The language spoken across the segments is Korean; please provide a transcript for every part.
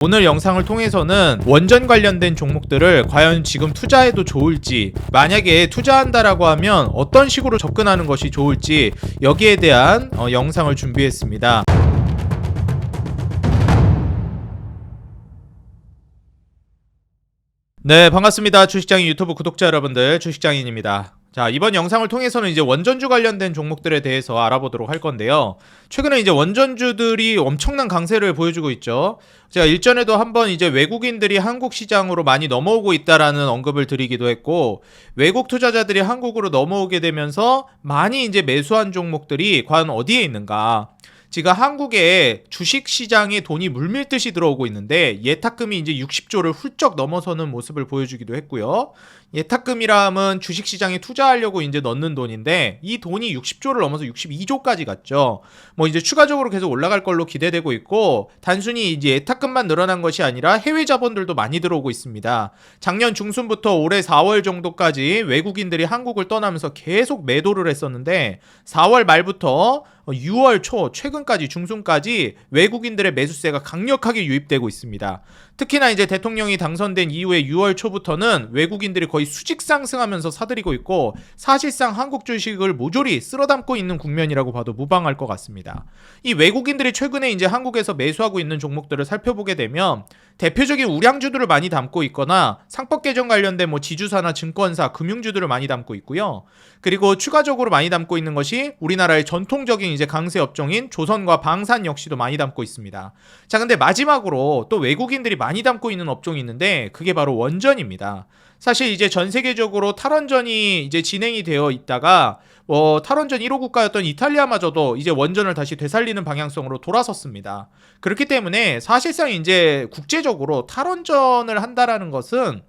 오늘 영상을 통해서는 원전 관련된 종목들을 과연 지금 투자해도 좋을지, 만약에 투자한다라고 하면 어떤 식으로 접근하는 것이 좋을지 여기에 대한 영상을 준비했습니다. 네, 반갑습니다. 주식장인 유튜브 구독자 여러분들, 주식장인입니다. 자, 이번 영상을 통해서는 이제 원전주 관련된 종목들에 대해서 알아보도록 할 건데요. 최근에 이제 원전주들이 엄청난 강세를 보여주고 있죠. 제가 일전에도 한번 이제 외국인들이 한국 시장으로 많이 넘어오고 있다라는 언급을 드리기도 했고, 외국 투자자들이 한국으로 넘어오게 되면서 많이 이제 매수한 종목들이 과연 어디에 있는가? 지금 한국에 주식시장에 돈이 물밀듯이 들어오고 있는데 예탁금이 이제 60조를 훌쩍 넘어서는 모습을 보여주기도 했고요. 예탁금이라면 주식시장에 투자하려고 이제 넣는 돈인데 이 돈이 60조를 넘어서 62조까지 갔죠. 뭐 이제 추가적으로 계속 올라갈 걸로 기대되고 있고, 단순히 이제 예탁금만 늘어난 것이 아니라 해외 자본들도 많이 들어오고 있습니다. 작년 중순부터 올해 4월 정도까지 외국인들이 한국을 떠나면서 계속 매도를 했었는데 4월 말부터 6월 초 최근까지 중순까지 외국인들의 매수세가 강력하게 유입되고 있습니다. 특히나 이제 대통령이 당선된 이후에 6월 초부터는 외국인들이 거의 수직 상승하면서 사들이고 있고, 사실상 한국 주식을 모조리 쓸어담고 있는 국면이라고 봐도 무방할 것 같습니다. 이 외국인들이 최근에 이제 한국에서 매수하고 있는 종목들을 살펴보게 되면 대표적인 우량주들을 많이 담고 있거나 상법 개정 관련된 뭐 지주사나 증권사, 금융주들을 많이 담고 있고요. 그리고 추가적으로 많이 담고 있는 것이 우리나라의 전통적인 이제 강세 업종인 조선과 방산 역시도 많이 담고 있습니다. 자, 근데 마지막으로 또 외국인들이 많이 담고 있는 업종이 있는데 그게 바로 원전입니다. 사실 이제 전 세계적으로 탈원전이 이제 진행이 되어 있다가 탈원전 1호 국가였던 이탈리아마저도 이제 원전을 다시 되살리는 방향성으로 돌아섰습니다. 그렇기 때문에 사실상 이제 국제적으로 탈원전을 한다라는 것은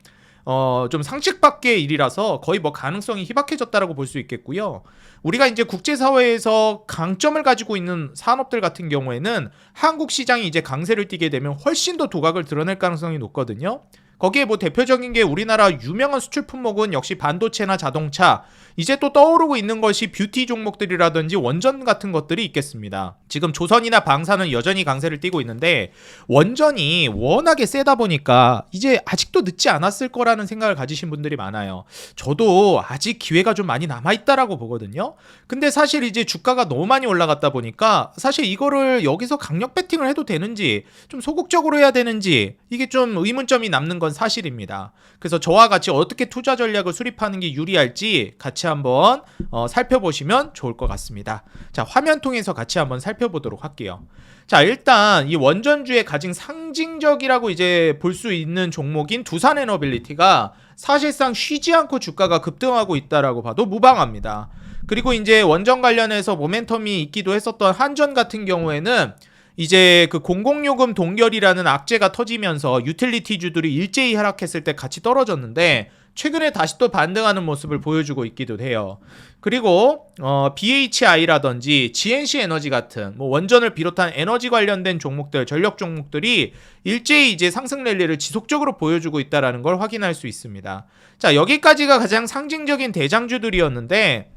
좀 상식 밖의 일이라서 거의 뭐 가능성이 희박해졌다라고 볼 수 있겠고요. 우리가 이제 국제사회에서 강점을 가지고 있는 산업들 같은 경우에는 한국 시장이 이제 강세를 띠게 되면 훨씬 더 두각을 드러낼 가능성이 높거든요. 거기에 뭐 대표적인 게 우리나라 유명한 수출 품목은 역시 반도체나 자동차, 이제 또 떠오르고 있는 것이 뷰티 종목들이라든지 원전 같은 것들이 있겠습니다. 지금 조선이나 방사는 여전히 강세를 띠고 있는데 원전이 워낙에 세다 보니까 이제 아직도 늦지 않았을 거라는 생각을 가지신 분들이 많아요. 저도 아직 기회가 좀 많이 남아있다라고 보거든요. 근데 사실 이제 주가가 너무 많이 올라갔다 보니까 사실 이거를 여기서 강력 배팅을 해도 되는지, 좀 소극적으로 해야 되는지, 이게 좀 의문점이 남는 건 사실입니다. 그래서 저와 같이 어떻게 투자 전략을 수립하는 게 유리할지 같이 한번 살펴보시면 좋을 것 같습니다. 자, 화면 통해서 같이 한번 살펴보도록 할게요. 자, 일단 이 원전주의 가장 상징적이라고 이제 볼 수 있는 종목인 두산에너빌리티가 사실상 쉬지 않고 주가가 급등하고 있다라고 봐도 무방합니다. 그리고 이제 원전 관련해서 모멘텀이 있기도 했었던 한전 같은 경우에는 이제 그 공공요금 동결이라는 악재가 터지면서 유틸리티주들이 일제히 하락했을 때 같이 떨어졌는데 최근에 다시 또 반등하는 모습을 보여주고 있기도 해요. 그리고 BHI라든지 GNC에너지 같은 뭐 원전을 비롯한 에너지 관련된 종목들, 전력 종목들이 일제히 이제 상승 랠리를 지속적으로 보여주고 있다는 걸 확인할 수 있습니다. 자, 여기까지가 가장 상징적인 대장주들이었는데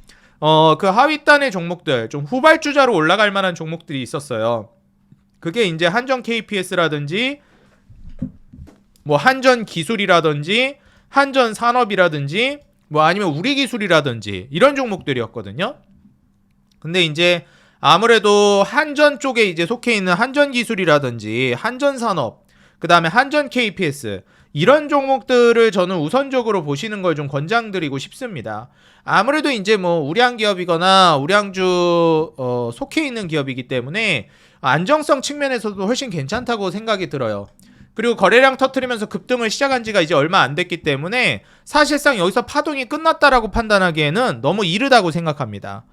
그 하윗단의 종목들, 좀 후발주자로 올라갈 만한 종목들이 있었어요. 그게 이제 한전 KPS라든지 뭐 한전 기술이라든지 한전 산업이라든지 뭐 아니면 우리 기술이라든지 이런 종목들이었거든요. 근데 이제 아무래도 한전 쪽에 이제 속해 있는 한전 기술이라든지 한전 산업, 그 다음에 한전 KPS, 이런 종목들을 저는 우선적으로 보시는 걸 좀 권장드리고 싶습니다. 아무래도 이제 뭐 우량 기업이거나 우량주 속해 있는 기업이기 때문에 안정성 측면에서도 훨씬 괜찮다고 생각이 들어요. 그리고 거래량 터트리면서 급등을 시작한 지가 이제 얼마 안 됐기 때문에 사실상 여기서 파동이 끝났다라고 판단하기에는 너무 이르다고 생각합니다.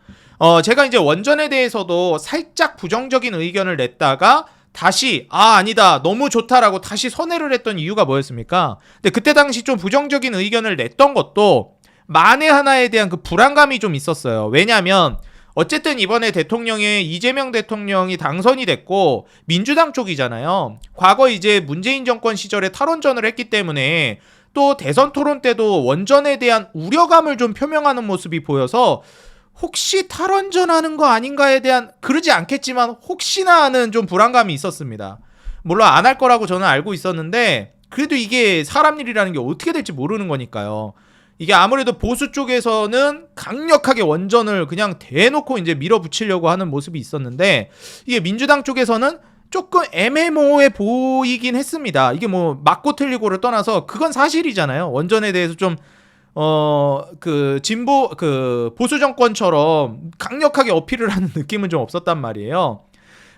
제가 이제 원전에 대해서도 살짝 부정적인 의견을 냈다가 다시 아니다 너무 좋다라고 다시 선회를 했던 이유가 뭐였습니까? 근데 그때 당시 좀 부정적인 의견을 냈던 것도 만에 하나에 대한 그 불안감이 좀 있었어요. 왜냐하면 어쨌든 이번에 대통령의 이재명 대통령이 당선이 됐고 민주당 쪽이잖아요. 과거 이제 문재인 정권 시절에 탈원전을 했기 때문에 또 대선 토론 때도 원전에 대한 우려감을 좀 표명하는 모습이 보여서 혹시 탈원전하는 거 아닌가에 대한, 그러지 않겠지만 혹시나 하는 좀 불안감이 있었습니다. 물론 안 할 거라고 저는 알고 있었는데 그래도 이게 사람 일이라는 게 어떻게 될지 모르는 거니까요. 이게 아무래도 보수 쪽에서는 강력하게 원전을 그냥 대놓고 이제 밀어붙이려고 하는 모습이 있었는데 이게 민주당 쪽에서는 조금 애매모호해 보이긴 했습니다. 이게 뭐 맞고 틀리고를 떠나서 그건 사실이잖아요. 원전에 대해서 좀 그 진보 그 보수 정권처럼 강력하게 어필을 하는 느낌은 좀 없었단 말이에요.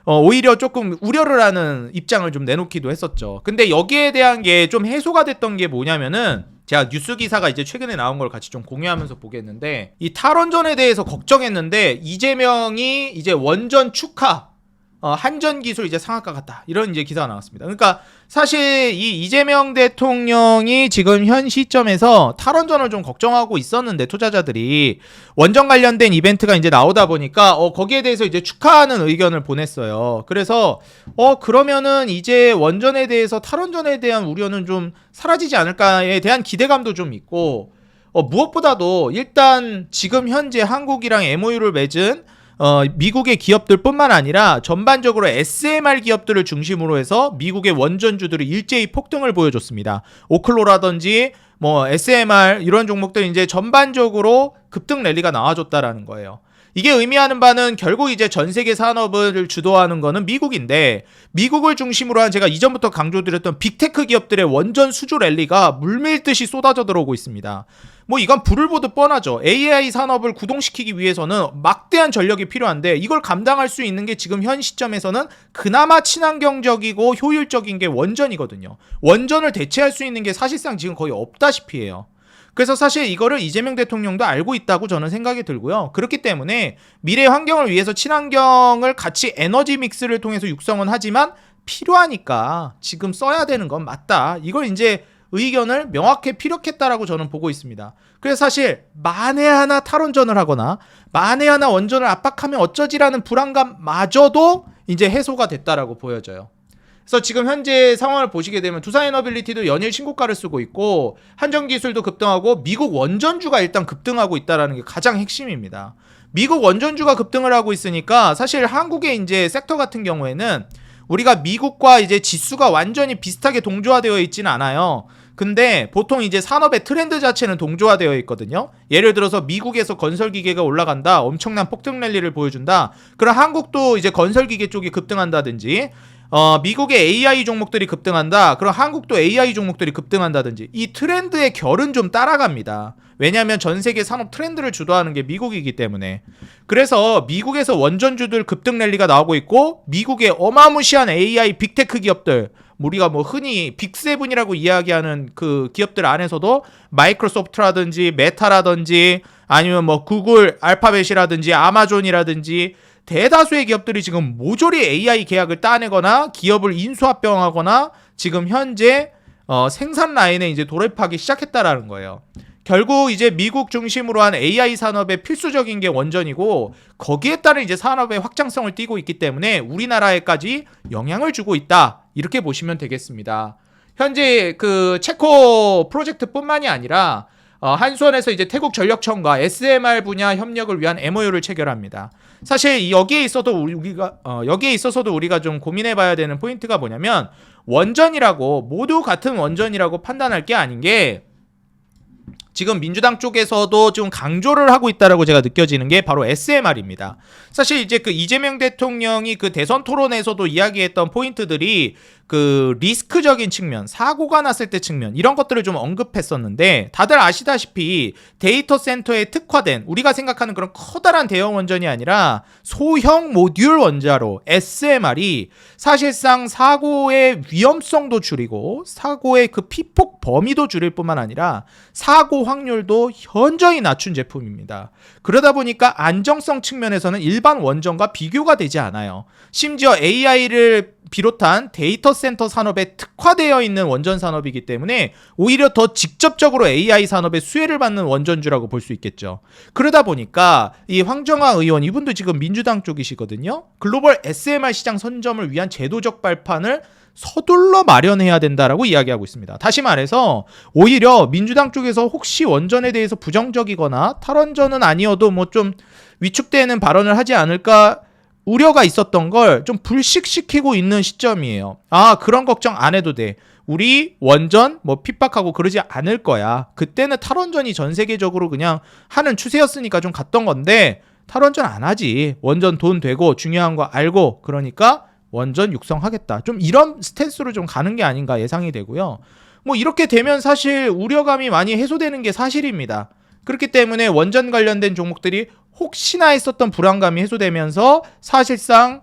오히려 조금 우려를 하는 입장을 좀 내놓기도 했었죠. 근데 여기에 대한 게 좀 해소가 됐던 게 뭐냐면은 제가 뉴스 기사가 이제 최근에 나온 걸 같이 좀 공유하면서 보겠는데 이 탈원전에 대해서 걱정했는데 이재명이 이제 원전 축하 한전 기술 이제 상한가 같다 이런 이제 기사가 나왔습니다. 그러니까 사실 이 이재명 대통령이 지금 현 시점에서 탈원전을 좀 걱정하고 있었는데 투자자들이 원전 관련된 이벤트가 이제 나오다 보니까 거기에 대해서 이제 축하하는 의견을 보냈어요. 그래서 그러면은 이제 원전에 대해서 탈원전에 대한 우려는 좀 사라지지 않을까에 대한 기대감도 좀 있고 무엇보다도 일단 지금 현재 한국이랑 MOU를 맺은 미국의 기업들뿐만 아니라 전반적으로 SMR 기업들을 중심으로 해서 미국의 원전주들이 일제히 폭등을 보여줬습니다. 오클로라든지 뭐 SMR 이런 종목들 이제 전반적으로 급등 랠리가 나와줬다라는 거예요. 이게 의미하는 바는 결국 이제 전 세계 산업을 주도하는 거는 미국인데 미국을 중심으로 한 제가 이전부터 강조드렸던 빅테크 기업들의 원전 수주 랠리가 물밀듯이 쏟아져 들어오고 있습니다. 뭐 이건 불을 보듯 뻔하죠. AI 산업을 구동시키기 위해서는 막대한 전력이 필요한데 이걸 감당할 수 있는 게 지금 현 시점에서는 그나마 친환경적이고 효율적인 게 원전이거든요. 원전을 대체할 수 있는 게 사실상 지금 거의 없다시피 해요. 그래서 사실 이거를 이재명 대통령도 알고 있다고 저는 생각이 들고요. 그렇기 때문에 미래 환경을 위해서 친환경을 같이 에너지 믹스를 통해서 육성은 하지만 필요하니까 지금 써야 되는 건 맞다. 이걸 이제 의견을 명확히 피력했다라고 저는 보고 있습니다. 그래서 사실 만에 하나 탈원전을 하거나 만에 하나 원전을 압박하면 어쩌지라는 불안감마저도 이제 해소가 됐다라고 보여져요. 그래서 지금 현재 상황을 보시게 되면 두산에너빌리티도 연일 신고가를 쓰고 있고 한전기술도 급등하고 미국 원전주가 일단 급등하고 있다는 게 가장 핵심입니다. 미국 원전주가 급등을 하고 있으니까 사실 한국의 이제 섹터 같은 경우에는 우리가 미국과 이제 지수가 완전히 비슷하게 동조화되어 있지는 않아요. 근데 보통 이제 산업의 트렌드 자체는 동조화되어 있거든요. 예를 들어서 미국에서 건설기계가 올라간다, 엄청난 폭등 랠리를 보여준다. 그럼 한국도 이제 건설기계 쪽이 급등한다든지 미국의 AI 종목들이 급등한다. 그럼 한국도 AI 종목들이 급등한다든지 이 트렌드의 결은 좀 따라갑니다. 왜냐하면 전 세계 산업 트렌드를 주도하는 게 미국이기 때문에. 그래서 미국에서 원전주들 급등 랠리가 나오고 있고 미국의 어마무시한 AI 빅테크 기업들 우리가 뭐 흔히 빅세븐이라고 이야기하는 그 기업들 안에서도 마이크로소프트라든지 메타라든지 아니면 뭐 구글 알파벳이라든지 아마존이라든지 대다수의 기업들이 지금 모조리 AI 계약을 따내거나 기업을 인수합병하거나 지금 현재 생산 라인에 이제 돌입하기 시작했다라는 거예요. 결국 이제 미국 중심으로 한 AI 산업의 필수적인 게 원전이고 거기에 따른 이제 산업의 확장성을 띠고 있기 때문에 우리나라에까지 영향을 주고 있다. 이렇게 보시면 되겠습니다. 현재 그 체코 프로젝트뿐만이 아니라 한수원에서 이제 태국전력청과 SMR 분야 협력을 위한 MOU를 체결합니다. 사실 여기에 있어서도 우리가 좀 고민해봐야 되는 포인트가 뭐냐면 원전이라고 모두 같은 원전이라고 판단할 게 아닌 게 지금 민주당 쪽에서도 좀 강조를 하고 있다라고 제가 느껴지는 게 바로 SMR입니다. 사실 이제 그 이재명 대통령이 그 대선 토론에서도 이야기했던 포인트들이 그 리스크적인 측면, 사고가 났을 때 측면 이런 것들을 좀 언급했었는데 다들 아시다시피 데이터 센터에 특화된 우리가 생각하는 그런 커다란 대형 원전이 아니라 소형 모듈 원자로 SMR이 사실상 사고의 위험성도 줄이고 사고의 그 피폭 범위도 줄일 뿐만 아니라 사고 확률도 현저히 낮춘 제품입니다. 그러다 보니까 안정성 측면에서는 일반 원전과 비교가 되지 않아요. 심지어 AI를 비롯한 데이터 센터 산업에 특화되어 있는 원전 산업이기 때문에 오히려 더 직접적으로 AI 산업의 수혜를 받는 원전주라고 볼 수 있겠죠. 그러다 보니까 이 황정화 의원 이분도 지금 민주당 쪽이시거든요. 글로벌 SMR 시장 선점을 위한 제도적 발판을 서둘러 마련해야 된다라고 이야기하고 있습니다. 다시 말해서 오히려 민주당 쪽에서 혹시 원전에 대해서 부정적이거나 탈원전은 아니어도 뭐 좀 위축되는 발언을 하지 않을까 우려가 있었던 걸 좀 불식시키고 있는 시점이에요. 아, 그런 걱정 안 해도 돼. 우리 원전 뭐 핍박하고 그러지 않을 거야. 그때는 탈원전이 전 세계적으로 그냥 하는 추세였으니까 좀 갔던 건데 탈원전 안 하지. 원전 돈 되고 중요한 거 알고 그러니까 원전 육성하겠다. 좀 이런 스탠스로 좀 가는 게 아닌가 예상이 되고요. 뭐 이렇게 되면 사실 우려감이 많이 해소되는 게 사실입니다. 그렇기 때문에 원전 관련된 종목들이 혹시나 했었던 불안감이 해소되면서 사실상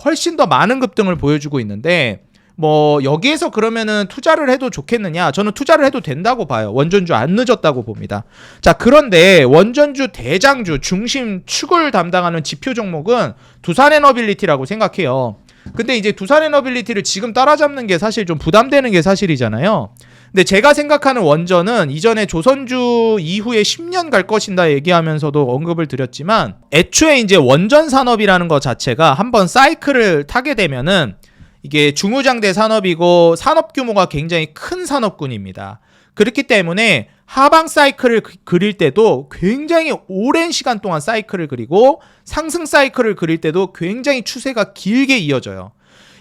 훨씬 더 많은 급등을 보여주고 있는데 뭐 여기에서 그러면은 투자를 해도 좋겠느냐? 저는 투자를 해도 된다고 봐요. 원전주 안 늦었다고 봅니다. 자, 그런데 원전주 대장주 중심 축을 담당하는 지표 종목은 두산에너빌리티라고 생각해요. 근데 이제 두산에너빌리티를 지금 따라잡는 게 사실 좀 부담되는 게 사실이잖아요. 근데 제가 생각하는 원전은 이전에 조선주 이후에 10년 갈 것이다 얘기하면서도 언급을 드렸지만 애초에 이제 원전 산업이라는 것 자체가 한번 사이클을 타게 되면은 이게 중후장대 산업이고 산업 규모가 굉장히 큰 산업군입니다. 그렇기 때문에 하방 사이클을 그릴 때도 굉장히 오랜 시간 동안 사이클을 그리고 상승 사이클을 그릴 때도 굉장히 추세가 길게 이어져요.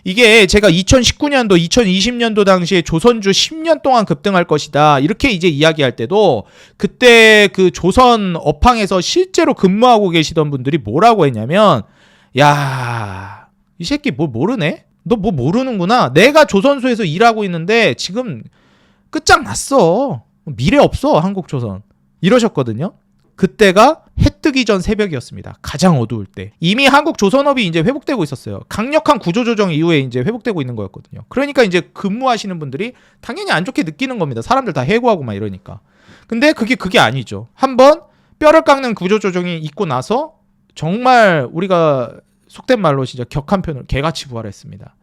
이게 제가 2019년도, 2020년도 당시에 조선주 10년 동안 급등할 것이다. 이렇게 이제 이야기할 때도 그때 그 조선 업황에서 실제로 근무하고 계시던 분들이 뭐라고 했냐면 야, 이 새끼 뭐 모르네? 너 뭐 모르는구나. 내가 조선소에서 일하고 있는데 지금 끝장났어. 미래 없어, 한국조선. 이러셨거든요. 그때가 해 뜨기 전 새벽이었습니다. 가장 어두울 때. 이미 한국 조선업이 이제 회복되고 있었어요. 강력한 구조조정 이후에 이제 회복되고 있는 거였거든요. 그러니까 이제 근무하시는 분들이 당연히 안 좋게 느끼는 겁니다. 사람들 다 해고하고 막 이러니까. 근데 그게 아니죠. 한번 뼈를 깎는 구조조정이 있고 나서 정말 우리가 속된 말로 진짜 격한 편으로 개같이 부활했습니다.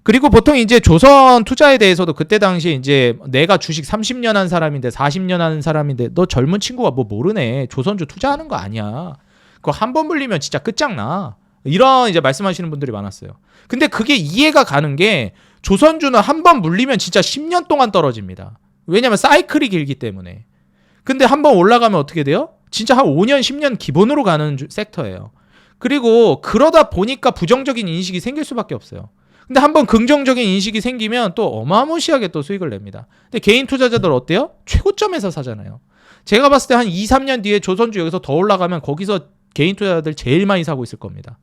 그리고 보통 이제 조선 투자에 대해서도 그때 당시에 이제 내가 주식 30년 한 사람인데 40년 한 사람인데 너 젊은 친구가 뭐 모르네. 조선주 투자하는 거 아니야. 그거 한 번 물리면 진짜 끝장나. 이런 이제 말씀하시는 분들이 많았어요. 근데 그게 이해가 가는 게 조선주는 한 번 물리면 진짜 10년 동안 떨어집니다. 왜냐면 사이클이 길기 때문에. 근데 한 번 올라가면 어떻게 돼요? 진짜 한 5년, 10년 기본으로 가는 섹터예요. 그리고 그러다 보니까 부정적인 인식이 생길 수밖에 없어요. 근데 한번 긍정적인 인식이 생기면 또 어마무시하게 또 수익을 냅니다. 근데 개인 투자자들 어때요? 최고점에서 사잖아요. 제가 봤을 때 한 2, 3년 뒤에 조선주 여기서 더 올라가면 거기서 개인 투자자들 제일 많이 사고 있을 겁니다.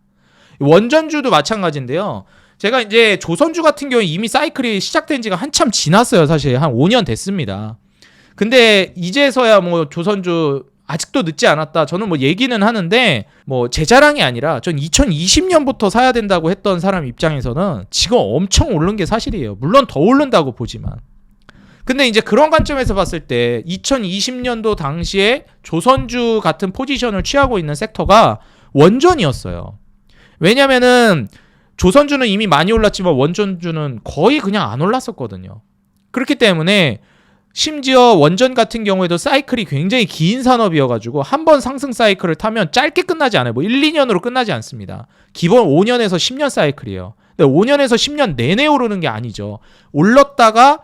원전주도 마찬가지인데요. 제가 이제 조선주 같은 경우에 이미 사이클이 시작된 지가 한참 지났어요. 사실 한 5년 됐습니다. 근데 이제서야 뭐 조선주 아직도 늦지 않았다. 저는 뭐 얘기는 하는데 뭐 제 자랑이 아니라 전 2020년부터 사야 된다고 했던 사람 입장에서는 지금 엄청 오른 게 사실이에요. 물론 더 오른다고 보지만. 근데 이제 그런 관점에서 봤을 때 2020년도 당시에 조선주 같은 포지션을 취하고 있는 섹터가 원전이었어요. 왜냐면은 조선주는 이미 많이 올랐지만 원전주는 거의 그냥 안 올랐었거든요. 그렇기 때문에 심지어 원전 같은 경우에도 사이클이 굉장히 긴 산업이어가지고 한 번 상승 사이클을 타면 짧게 끝나지 않아요. 뭐 1, 2년으로 끝나지 않습니다. 기본 5년에서 10년 사이클이에요. 근데 5년에서 10년 내내 오르는 게 아니죠. 올랐다가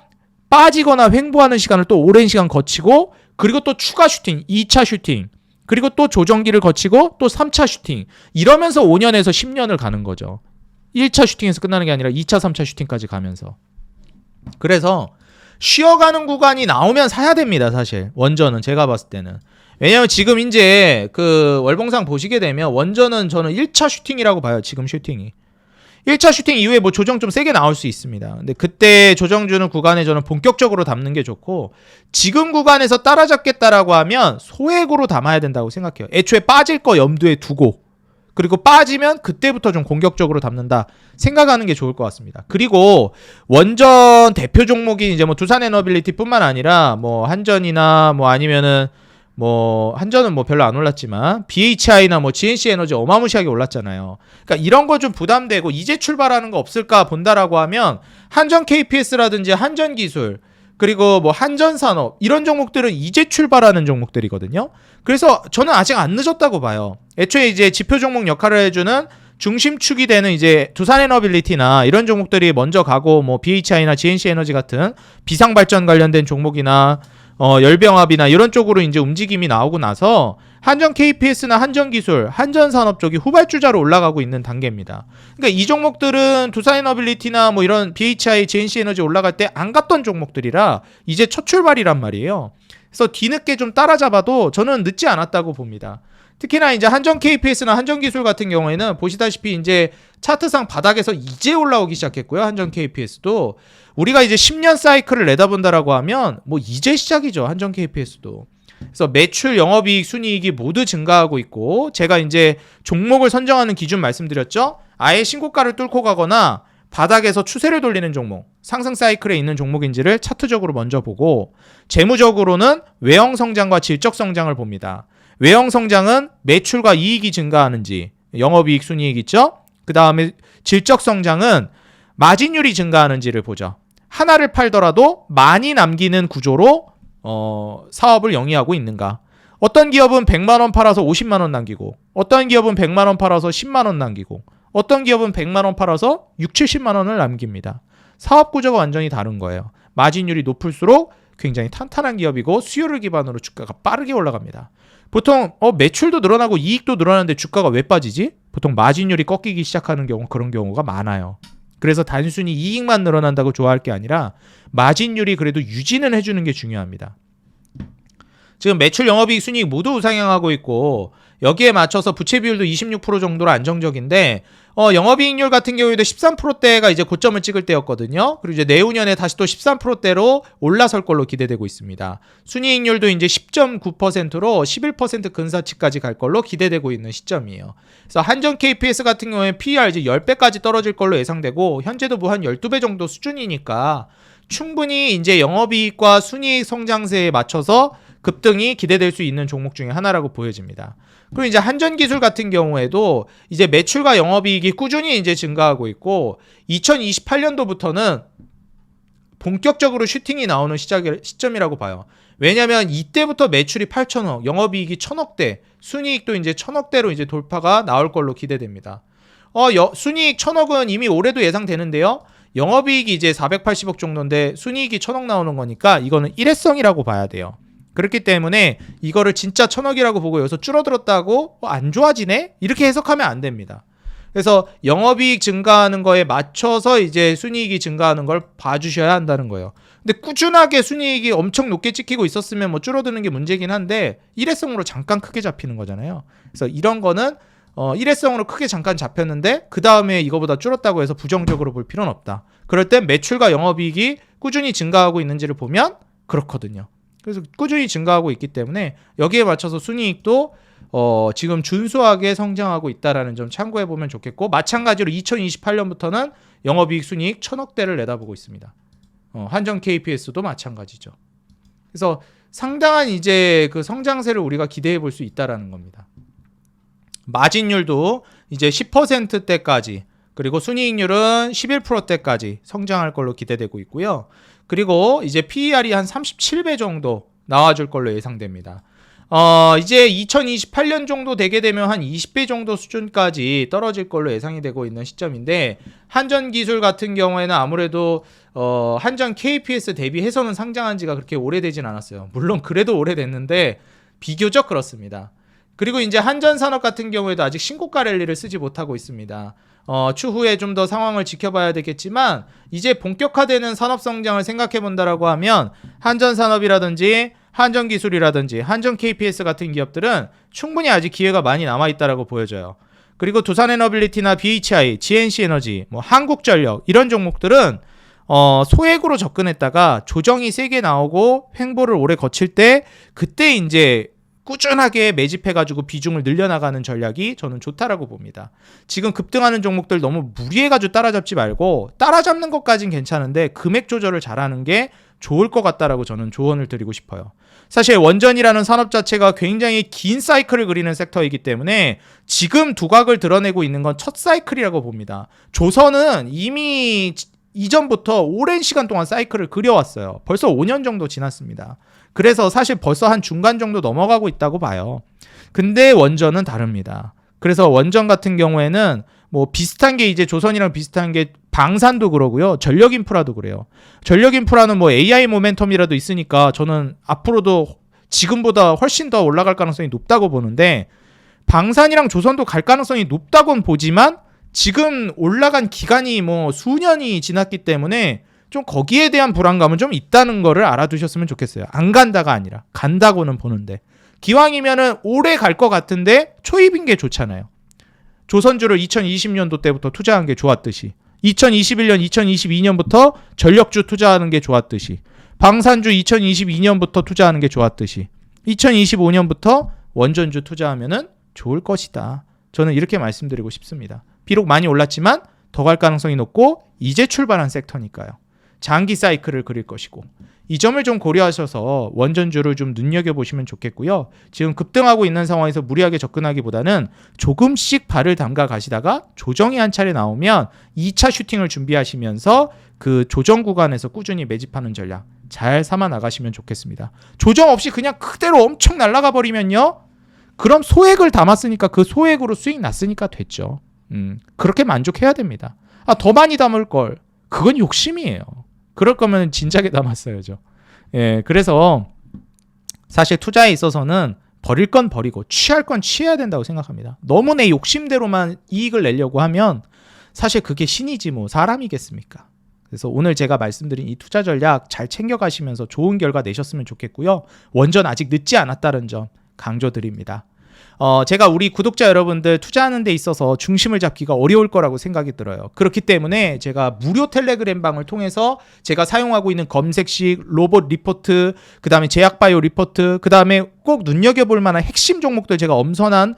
빠지거나 횡보하는 시간을 또 오랜 시간 거치고 그리고 또 추가 슈팅, 2차 슈팅 그리고 또 조정기를 거치고 또 3차 슈팅 이러면서 5년에서 10년을 가는 거죠. 1차 슈팅에서 끝나는 게 아니라 2차, 3차 슈팅까지 가면서. 그래서 쉬어가는 구간이 나오면 사야 됩니다. 사실 원전은 제가 봤을 때는. 왜냐면 지금 이제 그 월봉상 보시게 되면 원전은 저는 1차 슈팅이라고 봐요. 지금 슈팅이 1차 슈팅 이후에 뭐 조정 좀 세게 나올 수 있습니다. 근데 그때 조정 주는 구간에 저는 본격적으로 담는 게 좋고 지금 구간에서 따라잡겠다라고 하면 소액으로 담아야 된다고 생각해요. 애초에 빠질 거 염두에 두고 그리고 빠지면 그때부터 좀 공격적으로 담는다 생각하는 게 좋을 것 같습니다. 그리고 원전 대표 종목이 이제 뭐 두산에너빌리티뿐만 아니라 뭐 한전이나 뭐 아니면은 뭐 한전은 뭐 별로 안 올랐지만 BHI나 뭐 GNC에너지 어마무시하게 올랐잖아요. 그러니까 이런 거 좀 부담되고 이제 출발하는 거 없을까 본다라고 하면 한전 KPS라든지 한전기술 그리고 뭐 한전산업 이런 종목들은 이제 출발하는 종목들이거든요. 그래서 저는 아직 안 늦었다고 봐요. 애초에 이제 지표 종목 역할을 해주는 중심축이 되는 이제 두산에너빌리티나 이런 종목들이 먼저 가고 뭐 BHI나 GNC에너지 같은 비상발전 관련된 종목이나 열병합이나 이런 쪽으로 이제 움직임이 나오고 나서 한전 KPS나 한전기술, 한전산업 쪽이 후발주자로 올라가고 있는 단계입니다. 그러니까 이 종목들은 두산에너빌리티나 뭐 이런 BHI, GNC에너지 올라갈 때 안 갔던 종목들이라 이제 첫 출발이란 말이에요. 그래서 뒤늦게 좀 따라잡아도 저는 늦지 않았다고 봅니다. 특히나 이제 한전 KPS나 한전기술 같은 경우에는 보시다시피 이제 차트상 바닥에서 이제 올라오기 시작했고요. 한전 KPS도 우리가 이제 10년 사이클을 내다본다라고 하면 뭐 이제 시작이죠. 한전 KPS도. 그래서 매출, 영업이익, 순이익이 모두 증가하고 있고 제가 이제 종목을 선정하는 기준 말씀드렸죠. 아예 신고가를 뚫고 가거나 바닥에서 추세를 돌리는 종목, 상승 사이클에 있는 종목인지를 차트적으로 먼저 보고 재무적으로는 외형 성장과 질적 성장을 봅니다. 외형 성장은 매출과 이익이 증가하는지, 영업이익, 순이익 있죠? 그 다음에 질적 성장은 마진율이 증가하는지를 보죠. 하나를 팔더라도 많이 남기는 구조로 사업을 영위하고 있는가. 어떤 기업은 100만원 팔아서 50만원 남기고 어떤 기업은 100만원 팔아서 10만원 남기고 어떤 기업은 100만원 팔아서 6, 70만원을 남깁니다. 사업 구조가 완전히 다른 거예요. 마진율이 높을수록 굉장히 탄탄한 기업이고 수요를 기반으로 주가가 빠르게 올라갑니다. 보통 매출도 늘어나고 이익도 늘어나는데 주가가 왜 빠지지? 보통 마진율이 꺾이기 시작하는 경우 그런 경우가 많아요. 그래서 단순히 이익만 늘어난다고 좋아할 게 아니라 마진율이 그래도 유지는 해주는 게 중요합니다. 지금 매출, 영업이익, 순이익 모두 우상향하고 있고 여기에 맞춰서 부채 비율도 26% 정도로 안정적인데 영업이익률 같은 경우에도 13%대가 이제 고점을 찍을 때였거든요. 그리고 이제 내후년에 다시 또 13%대로 올라설 걸로 기대되고 있습니다. 순이익률도 이제 10.9%로 11% 근사치까지 갈 걸로 기대되고 있는 시점이에요. 그래서 한전 KPS 같은 경우에 PER 이제 10배까지 떨어질 걸로 예상되고 현재도 뭐 한 12배 정도 수준이니까 충분히 이제 영업이익과 순이익 성장세에 맞춰서 급등이 기대될 수 있는 종목 중에 하나라고 보여집니다. 그리고 이제 한전기술 같은 경우에도 이제 매출과 영업이익이 꾸준히 이제 증가하고 있고 2028년도부터는 본격적으로 슈팅이 나오는 시점이라고 봐요. 왜냐하면 이때부터 매출이 8천억, 영업이익이 1,000억대, 순이익도 이제 1,000억대로 이제 돌파가 나올 걸로 기대됩니다. 순이익 1,000억은 이미 올해도 예상되는데요. 영업이익이 이제 480억 정도인데 순이익이 1,000억 나오는 거니까 이거는 일회성이라고 봐야 돼요. 그렇기 때문에 이거를 진짜 1,000억이라고 보고 여기서 줄어들었다고 안 좋아지네? 이렇게 해석하면 안 됩니다. 그래서 영업이익 증가하는 거에 맞춰서 이제 순이익이 증가하는 걸 봐주셔야 한다는 거예요. 근데 꾸준하게 순이익이 엄청 높게 찍히고 있었으면 뭐 줄어드는 게 문제긴 한데 일회성으로 잠깐 크게 잡히는 거잖아요. 그래서 이런 거는 일회성으로 크게 잠깐 잡혔는데 그 다음에 이거보다 줄었다고 해서 부정적으로 볼 필요는 없다. 그럴 땐 매출과 영업이익이 꾸준히 증가하고 있는지를 보면 그렇거든요. 그래서 꾸준히 증가하고 있기 때문에 여기에 맞춰서 순이익도 지금 준수하게 성장하고 있다라는 점 참고해 보면 좋겠고 마찬가지로 2028년부터는 영업이익 순이익 1,000억대를 내다보고 있습니다. 한전 KPS도 마찬가지죠. 그래서 상당한 이제 그 성장세를 우리가 기대해 볼 수 있다라는 겁니다. 마진율도 이제 10%대까지 그리고 순이익률은 11%대까지 성장할 걸로 기대되고 있고요. 그리고 이제 PER이 한 37배 정도 나와줄 걸로 예상됩니다. 이제 2028년 정도 되게 되면 한 20배 정도 수준까지 떨어질 걸로 예상이 되고 있는 시점인데 한전기술 같은 경우에는 아무래도 한전 KPS 대비해서는 상장한 지가 그렇게 오래되진 않았어요. 물론 그래도 오래됐는데 비교적 그렇습니다. 그리고 이제 한전산업 같은 경우에도 아직 신고가 랠리를 쓰지 못하고 있습니다. 추후에 좀 더 상황을 지켜봐야 되겠지만 이제 본격화되는 산업 성장을 생각해 본다라고 하면 한전산업이라든지 한전기술이라든지 한전 KPS 같은 기업들은 충분히 아직 기회가 많이 남아있다라고 보여져요. 그리고 두산에너빌리티나 BHI, GNC에너지, 뭐 한국전력 이런 종목들은 소액으로 접근했다가 조정이 세게 나오고 횡보를 오래 거칠 때 그때 이제 꾸준하게 매집해가지고 비중을 늘려나가는 전략이 저는 좋다라고 봅니다. 지금 급등하는 종목들 너무 무리해가지고 따라잡지 말고 따라잡는 것까진 괜찮은데 금액 조절을 잘하는 게 좋을 것 같다라고 저는 조언을 드리고 싶어요. 사실 원전이라는 산업 자체가 굉장히 긴 사이클을 그리는 섹터이기 때문에 지금 두각을 드러내고 있는 건 첫 사이클이라고 봅니다. 조선은 이미 이전부터 오랜 시간 동안 사이클을 그려왔어요. 벌써 5년 정도 지났습니다. 그래서 사실 벌써 한 중간 정도 넘어가고 있다고 봐요. 근데 원전은 다릅니다. 그래서 원전 같은 경우에는 뭐 비슷한 게 이제 조선이랑 비슷한 게 방산도 그러고요. 전력 인프라도 그래요. 전력 인프라는 뭐 AI 모멘텀이라도 있으니까 저는 앞으로도 지금보다 훨씬 더 올라갈 가능성이 높다고 보는데 방산이랑 조선도 갈 가능성이 높다고는 보지만 지금 올라간 기간이 뭐 수년이 지났기 때문에 좀 거기에 대한 불안감은 좀 있다는 거를 알아두셨으면 좋겠어요. 안 간다가 아니라 간다고는 보는데 기왕이면은 오래 갈 것 같은데 초입인 게 좋잖아요. 조선주를 2020년도 때부터 투자한 게 좋았듯이 2021년, 2022년부터 전력주 투자하는 게 좋았듯이 방산주 2022년부터 투자하는 게 좋았듯이 2025년부터 원전주 투자하면은 좋을 것이다. 저는 이렇게 말씀드리고 싶습니다. 비록 많이 올랐지만 더 갈 가능성이 높고 이제 출발한 섹터니까요. 장기 사이클을 그릴 것이고 이 점을 좀 고려하셔서 원전주를 좀 눈여겨보시면 좋겠고요. 지금 급등하고 있는 상황에서 무리하게 접근하기보다는 조금씩 발을 담가 가시다가 조정이 한 차례 나오면 2차 슈팅을 준비하시면서 그 조정 구간에서 꾸준히 매집하는 전략 잘 삼아 나가시면 좋겠습니다. 조정 없이 그냥 그대로 엄청 날아가 버리면요. 그럼 소액을 담았으니까 그 소액으로 수익 났으니까 됐죠. 그렇게 만족해야 됩니다. 더 많이 담을 걸. 그건 욕심이에요. 그럴 거면 진작에 담았어야죠. 예, 그래서 사실 투자에 있어서는 버릴 건 버리고 취할 건 취해야 된다고 생각합니다. 너무 내 욕심대로만 이익을 내려고 하면 사실 그게 신이지 뭐 사람이겠습니까? 그래서 오늘 제가 말씀드린 이 투자 전략 잘 챙겨가시면서 좋은 결과 내셨으면 좋겠고요. 원전 아직 늦지 않았다는 점 강조드립니다. 제가 우리 구독자 여러분들 투자하는 데 있어서 중심을 잡기가 어려울 거라고 생각이 들어요. 그렇기 때문에 제가 무료 텔레그램 방을 통해서 제가 사용하고 있는 검색식, 로봇 리포트, 그 다음에 제약바이오 리포트, 그 다음에 꼭 눈여겨볼 만한 핵심 종목들 제가 엄선한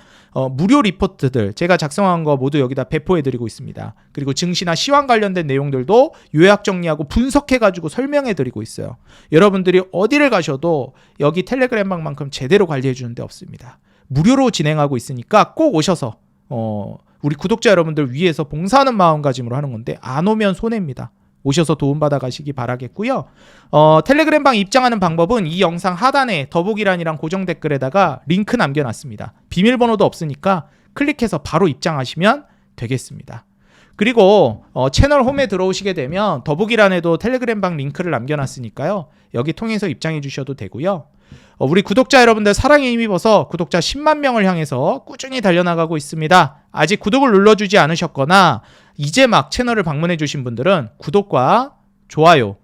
무료 리포트들 제가 작성한 거 모두 여기다 배포해드리고 있습니다. 그리고 증시나 시황 관련된 내용들도 요약 정리하고 분석해가지고 설명해드리고 있어요. 여러분들이 어디를 가셔도 여기 텔레그램 방만큼 제대로 관리해주는 데 없습니다. 무료로 진행하고 있으니까 꼭 오셔서 우리 구독자 여러분들 위해서 봉사하는 마음가짐으로 하는 건데 안 오면 손해입니다. 오셔서 도움받아 가시기 바라겠고요. 텔레그램 방 입장하는 방법은 이 영상 하단에 더보기란이랑 고정 댓글에다가 링크 남겨놨습니다. 비밀번호도 없으니까 클릭해서 바로 입장하시면 되겠습니다. 그리고 채널 홈에 들어오시게 되면 더보기란에도 텔레그램 방 링크를 남겨놨으니까요. 여기 통해서 입장해 주셔도 되고요. 우리 구독자 여러분들 사랑에 힘입어서 구독자 10만 명을 향해서 꾸준히 달려나가고 있습니다. 아직 구독을 눌러주지 않으셨거나 이제 막 채널을 방문해 주신 분들은 구독과 좋아요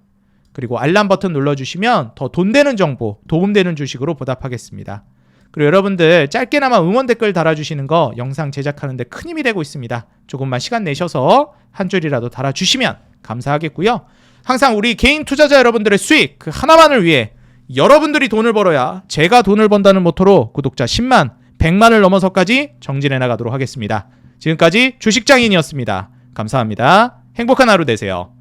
그리고 알람 버튼 눌러주시면 더 돈 되는 정보, 도움되는 주식으로 보답하겠습니다. 그리고 여러분들 짧게나마 응원 댓글 달아주시는 거 영상 제작하는 데 큰 힘이 되고 있습니다. 조금만 시간 내셔서 한 줄이라도 달아주시면 감사하겠고요. 항상 우리 개인 투자자 여러분들의 수익 그 하나만을 위해 여러분들이 돈을 벌어야 제가 돈을 번다는 모토로 구독자 10만, 100만을 넘어서까지 정진해 나가도록 하겠습니다. 지금까지 주식장인이었습니다. 감사합니다. 행복한 하루 되세요.